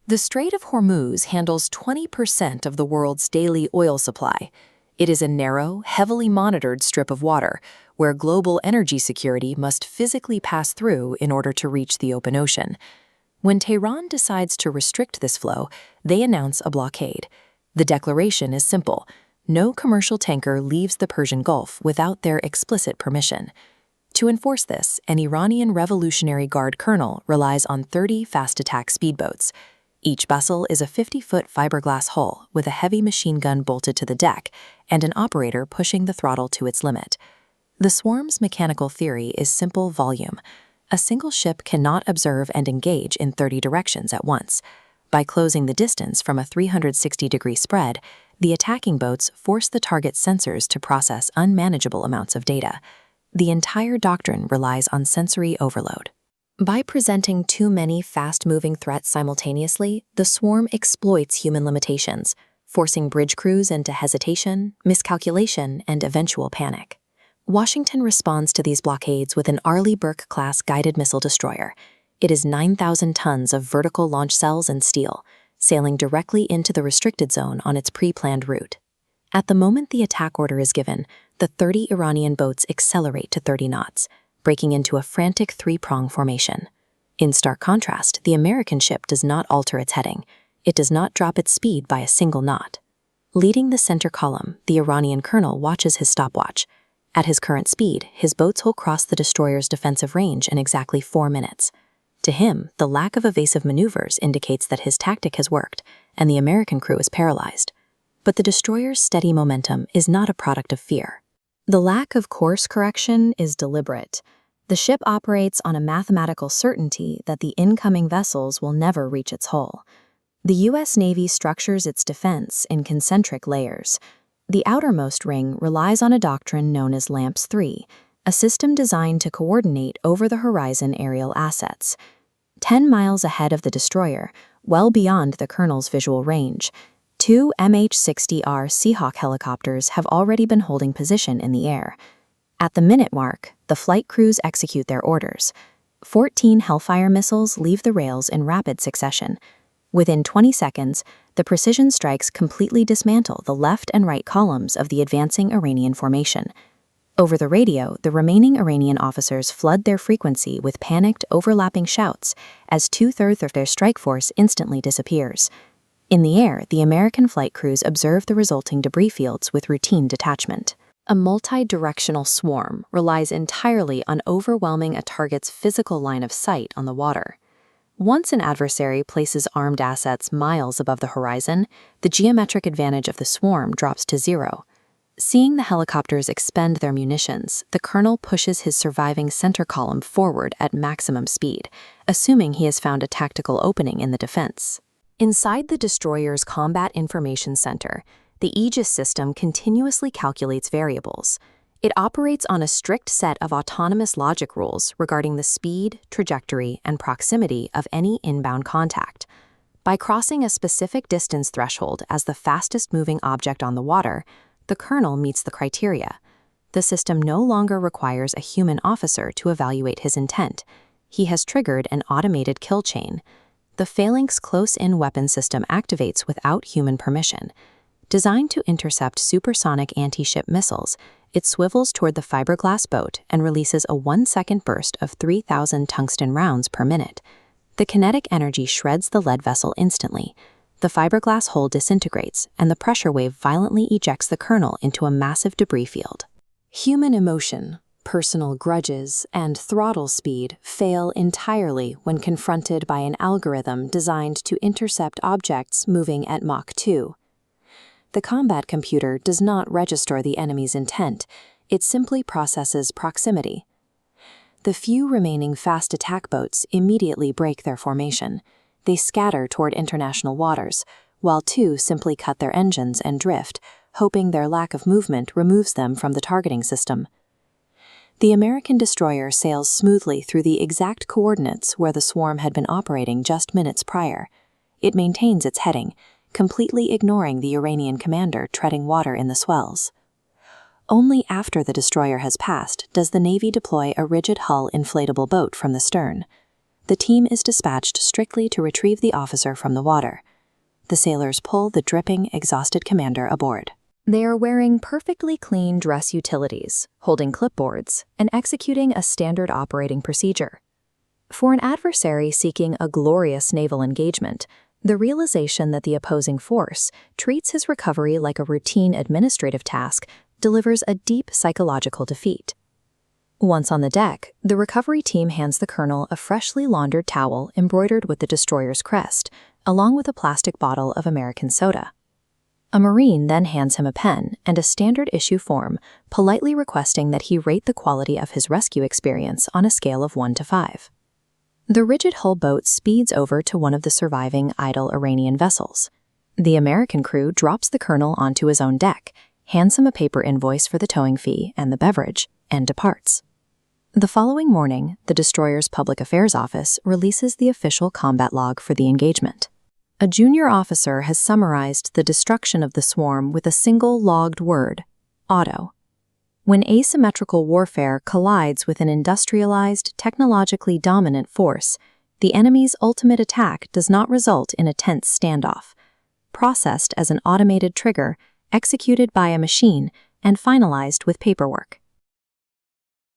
The Strait of Hormuz handles 20% of the world's daily oil supply. It is a narrow, heavily monitored strip of water where global energy security must physically pass through in order to reach the open ocean. When Tehran decides to restrict this flow, they announce a blockade. The declaration is simple: no commercial tanker leaves the Persian Gulf without their explicit permission. To enforce this, an Iranian Revolutionary Guard colonel relies on 30 fast-attack speedboats. Each vessel is a 50-foot fiberglass hull with a heavy machine gun bolted to the deck and an operator pushing the throttle to its limit. The swarm's mechanical theory is simple volume. A single ship cannot observe and engage in 30 directions at once. By closing the distance from a 360-degree spread, the attacking boats force the target's sensors to process unmanageable amounts of data. The entire doctrine relies on sensory overload. By presenting too many fast-moving threats simultaneously, the swarm exploits human limitations, forcing bridge crews into hesitation, miscalculation, and eventual panic. Washington responds to these blockades with an Arleigh Burke-class guided missile destroyer. It is 9,000 tons of vertical launch cells and steel, sailing directly into the restricted zone on its pre-planned route. At the moment the attack order is given, the 30 Iranian boats accelerate to 30 knots, breaking into a frantic three-prong formation. In stark contrast, the American ship does not alter its heading. It does not drop its speed by a single knot. Leading the center column, the Iranian colonel watches his stopwatch. At his current speed, his boats will cross the destroyer's defensive range in exactly 4 minutes. To him, the lack of evasive maneuvers indicates that his tactic has worked, and the American crew is paralyzed. But the destroyer's steady momentum is not a product of fear. The lack of course correction is deliberate. The ship operates on a mathematical certainty that the incoming vessels will never reach its hull. The U.S. Navy structures its defense in concentric layers. The outermost ring relies on a doctrine known as LAMPS III, a system designed to coordinate over-the-horizon aerial assets. 10 miles ahead of the destroyer, well beyond the colonel's visual range, 2 MH-60R Seahawk helicopters have already been holding position in the air. At the minute mark, the flight crews execute their orders. 14 Hellfire missiles leave the rails in rapid succession. Within 20 seconds, the precision strikes completely dismantle the left and right columns of the advancing Iranian formation. Over the radio, the remaining Iranian officers flood their frequency with panicked, overlapping shouts as 2/3 of their strike force instantly disappears. In the air, the American flight crews observe the resulting debris fields with routine detachment. A multi-directional swarm relies entirely on overwhelming a target's physical line of sight on the water. Once an adversary places armed assets miles above the horizon, the geometric advantage of the swarm drops to zero. Seeing the helicopters expend their munitions, the colonel pushes his surviving center column forward at maximum speed, assuming he has found a tactical opening in the defense. Inside the destroyer's Combat Information Center, the Aegis system continuously calculates variables. It operates on a strict set of autonomous logic rules regarding the speed, trajectory, and proximity of any inbound contact. By crossing a specific distance threshold as the fastest-moving object on the water, the colonel meets the criteria. The system no longer requires a human officer to evaluate his intent. He has triggered an automated kill chain. The Phalanx close-in weapon system activates without human permission. Designed to intercept supersonic anti-ship missiles, it swivels toward the fiberglass boat and releases a 1-second burst of 3,000 tungsten rounds per minute. The kinetic energy shreds the lead vessel instantly. The fiberglass hull disintegrates, and the pressure wave violently ejects the colonel into a massive debris field. Human emotion, personal grudges, and throttle speed fail entirely when confronted by an algorithm designed to intercept objects moving at Mach 2. The combat computer does not register the enemy's intent, it simply processes proximity. The few remaining fast attack boats immediately break their formation. They scatter toward international waters, while 2 simply cut their engines and drift, hoping their lack of movement removes them from the targeting system. The American destroyer sails smoothly through the exact coordinates where the swarm had been operating just minutes prior. It maintains its heading, completely ignoring the Iranian commander treading water in the swells. Only after the destroyer has passed does the Navy deploy a rigid hull inflatable boat from the stern. the team is dispatched strictly to retrieve the officer from the water. The sailors pull the dripping, exhausted commander aboard. They are wearing perfectly clean dress utilities, holding clipboards, and executing a standard operating procedure. For an adversary seeking a glorious naval engagement, the realization that the opposing force treats his recovery like a routine administrative task delivers a deep psychological defeat. Once on the deck, the recovery team hands the colonel a freshly laundered towel embroidered with the destroyer's crest, along with a plastic bottle of American soda. A Marine then hands him a pen and a standard-issue form, politely requesting that he rate the quality of his rescue experience on a scale of 1 to 5. The rigid hull boat speeds over to one of the surviving idle Iranian vessels. The American crew drops the colonel onto his own deck, hands him a paper invoice for the towing fee and the beverage, and departs. The following morning, the destroyer's public affairs office releases the official combat log for the engagement. A junior officer has summarized the destruction of the swarm with a single logged word: auto. When asymmetrical warfare collides with an industrialized, technologically dominant force, the enemy's ultimate attack does not result in a tense standoff. Processed as an automated trigger, executed by a machine, and finalized with paperwork.